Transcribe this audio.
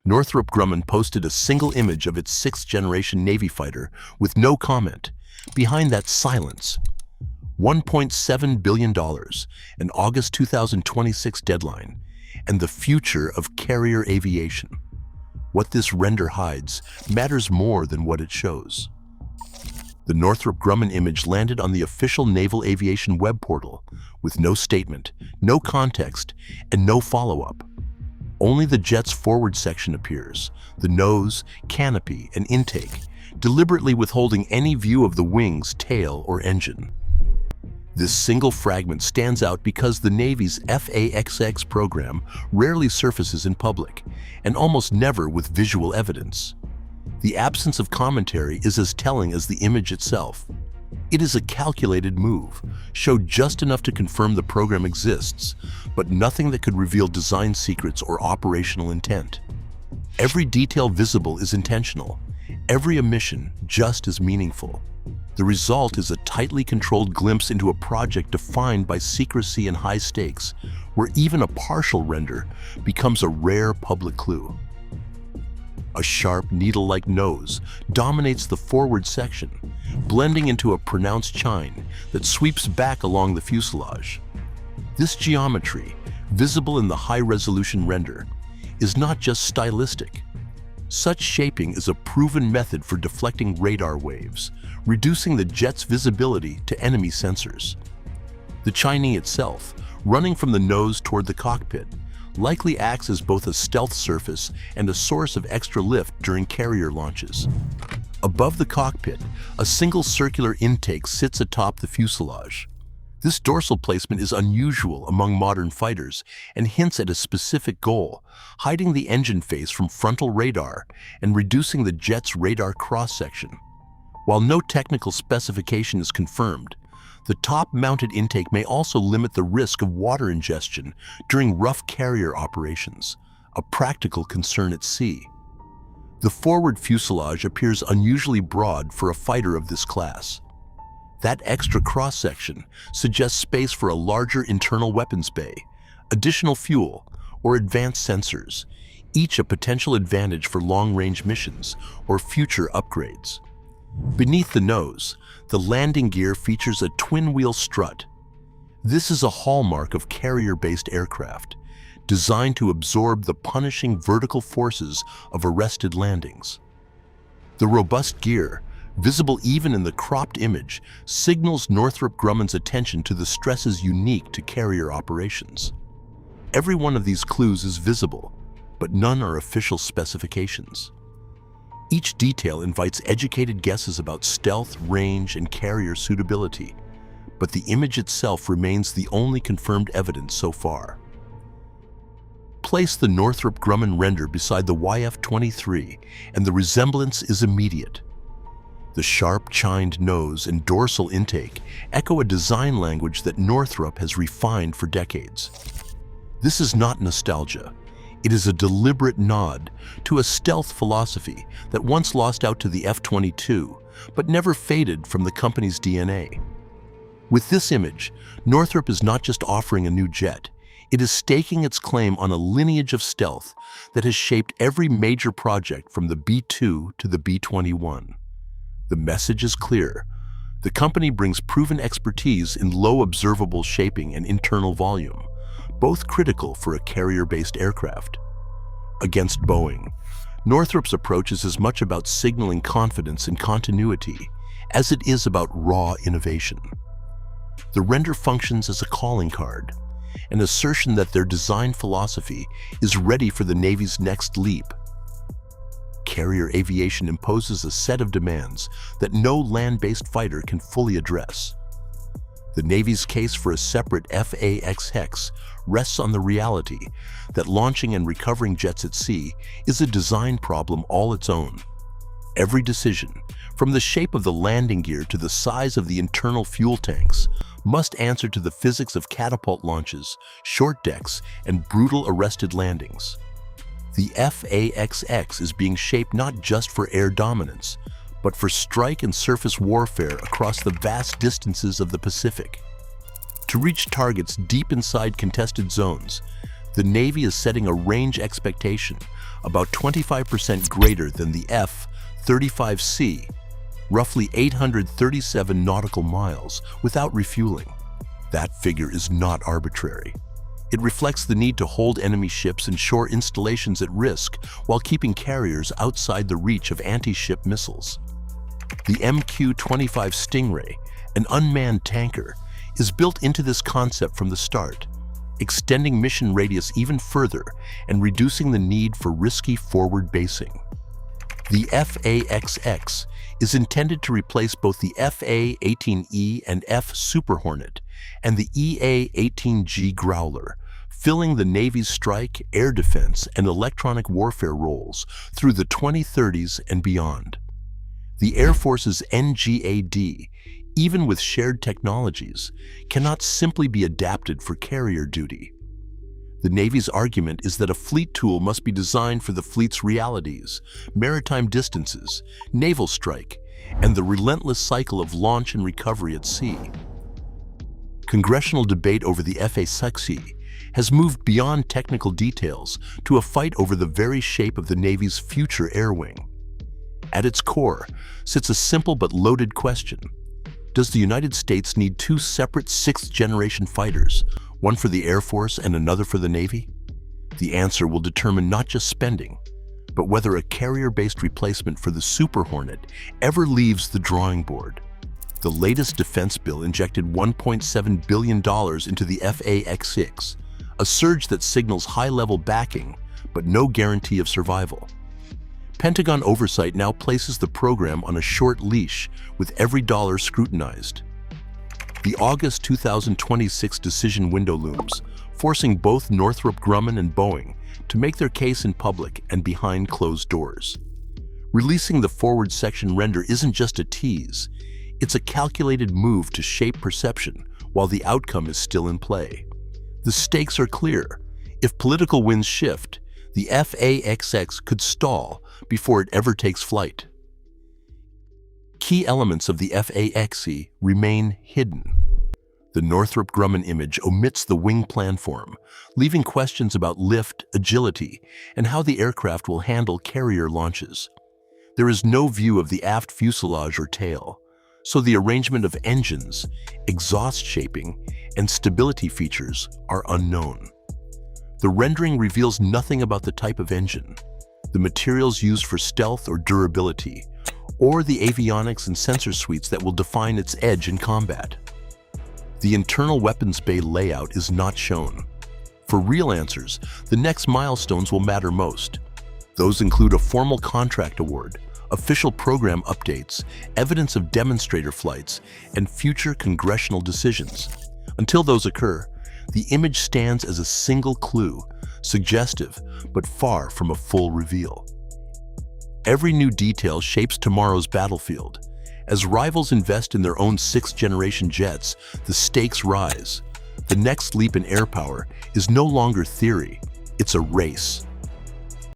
Northrop Grumman posted a single image of its sixth-generation Navy fighter with no comment. Behind that silence, $1.7 billion, an August 2026 deadline, and the future of carrier aviation. What this render hides matters more than what it shows. The Northrop Grumman image landed on the official Naval Aviation web portal with no statement, no context, and no follow-up. Only the jet's forward section appears, the nose, canopy, and intake, deliberately withholding any view of the wings, tail, or engine. This single fragment stands out because the Navy's FAXX program rarely surfaces in public, and almost never with visual evidence. The absence of commentary is as telling as the image itself. It is a calculated move, showed just enough to confirm the program exists, but nothing that could reveal design secrets or operational intent. Every detail visible is intentional, every omission just as meaningful. The result is a tightly controlled glimpse into a project defined by secrecy and high stakes, where even a partial render becomes a rare public clue. A sharp, needle-like nose dominates the forward section, blending into a pronounced chine that sweeps back along the fuselage. This geometry, visible in the high-resolution render, is not just stylistic. Such shaping is a proven method for deflecting radar waves, reducing the jet's visibility to enemy sensors. The chinee itself, running from the nose toward the cockpit, likely acts as both a stealth surface and a source of extra lift during carrier launches. Above the cockpit, a single circular intake sits atop the fuselage. This dorsal placement is unusual among modern fighters and hints at a specific goal, hiding the engine face from frontal radar and reducing the jet's radar cross-section. While no technical specification is confirmed, the top-mounted intake may also limit the risk of water ingestion during rough carrier operations, a practical concern at sea. The forward fuselage appears unusually broad for a fighter of this class. That extra cross-section suggests space for a larger internal weapons bay, additional fuel, or advanced sensors, each a potential advantage for long-range missions or future upgrades. Beneath the nose, the landing gear features a twin-wheel strut. This is a hallmark of carrier-based aircraft, designed to absorb the punishing vertical forces of arrested landings. The robust gear, visible even in the cropped image, signals Northrop Grumman's attention to the stresses unique to carrier operations. Every one of these clues is visible, but none are official specifications. Each detail invites educated guesses about stealth, range, and carrier suitability, but the image itself remains the only confirmed evidence so far. Place the Northrop Grumman render beside the YF-23, and the resemblance is immediate. The sharp, chined nose and dorsal intake echo a design language that Northrop has refined for decades. This is not nostalgia. It is a deliberate nod to a stealth philosophy that once lost out to the F-22, but never faded from the company's DNA. With this image, Northrop is not just offering a new jet, it is staking its claim on a lineage of stealth that has shaped every major project from the B-2 to the B-21. The message is clear. The company brings proven expertise in low observable shaping and internal volume, both critical for a carrier-based aircraft. Against Boeing, Northrop's approach is as much about signaling confidence and continuity as it is about raw innovation. The render functions as a calling card, an assertion that their design philosophy is ready for the Navy's next leap. Carrier aviation imposes a set of demands that no land-based fighter can fully address. The Navy's case for a separate FAXX rests on the reality that launching and recovering jets at sea is a design problem all its own. Every decision, from the shape of the landing gear to the size of the internal fuel tanks, must answer to the physics of catapult launches, short decks, and brutal arrested landings. The FAXX is being shaped not just for air dominance, but for strike and surface warfare across the vast distances of the Pacific. To reach targets deep inside contested zones, the Navy is setting a range expectation about 25% greater than the F-35C, roughly 837 nautical miles, without refueling. That figure is not arbitrary. It reflects the need to hold enemy ships and shore installations at risk while keeping carriers outside the reach of anti-ship missiles. The MQ-25 Stingray, an unmanned tanker, is built into this concept from the start, extending mission radius even further and reducing the need for risky forward basing. The FA-XX is intended to replace both the FA-18E and F Super Hornet and the EA-18G Growler, filling the Navy's strike, air defense, and electronic warfare roles through the 2030s and beyond. The Air Force's NGAD, even with shared technologies, cannot simply be adapted for carrier duty. The Navy's argument is that a fleet tool must be designed for the fleet's realities, maritime distances, naval strike, and the relentless cycle of launch and recovery at sea. Congressional debate over the FA-XX has moved beyond technical details to a fight over the very shape of the Navy's future air wing. At its core sits a simple but loaded question. Does the United States need two separate sixth-generation fighters, one for the Air Force and another for the Navy? The answer will determine not just spending, but whether a carrier-based replacement for the Super Hornet ever leaves the drawing board. The latest defense bill injected $1.7 billion into the FA-XX, a surge that signals high-level backing, but no guarantee of survival. Pentagon oversight now places the program on a short leash, with every dollar scrutinized. The August 2026 decision window looms, forcing both Northrop Grumman and Boeing to make their case in public and behind closed doors. Releasing the forward section render isn't just a tease, it's a calculated move to shape perception while the outcome is still in play. The stakes are clear. If political winds shift, the FA-XX could stall before it ever takes flight. Key elements of the FA-XX remain hidden. The Northrop Grumman image omits the wing planform, leaving questions about lift, agility, and how the aircraft will handle carrier launches. There is no view of the aft fuselage or tail, so the arrangement of engines, exhaust shaping, and stability features are unknown. The rendering reveals nothing about the type of engine, the materials used for stealth or durability, or the avionics and sensor suites that will define its edge in combat. The internal weapons bay layout is not shown. For real answers, the next milestones will matter most. Those include a formal contract award, official program updates, evidence of demonstrator flights, and future congressional decisions. Until those occur, the image stands as a single clue, suggestive but far from a full reveal. Every new detail shapes tomorrow's battlefield. As rivals invest in their own sixth-generation jets, the stakes rise. The next leap in air power is no longer theory, it's a race.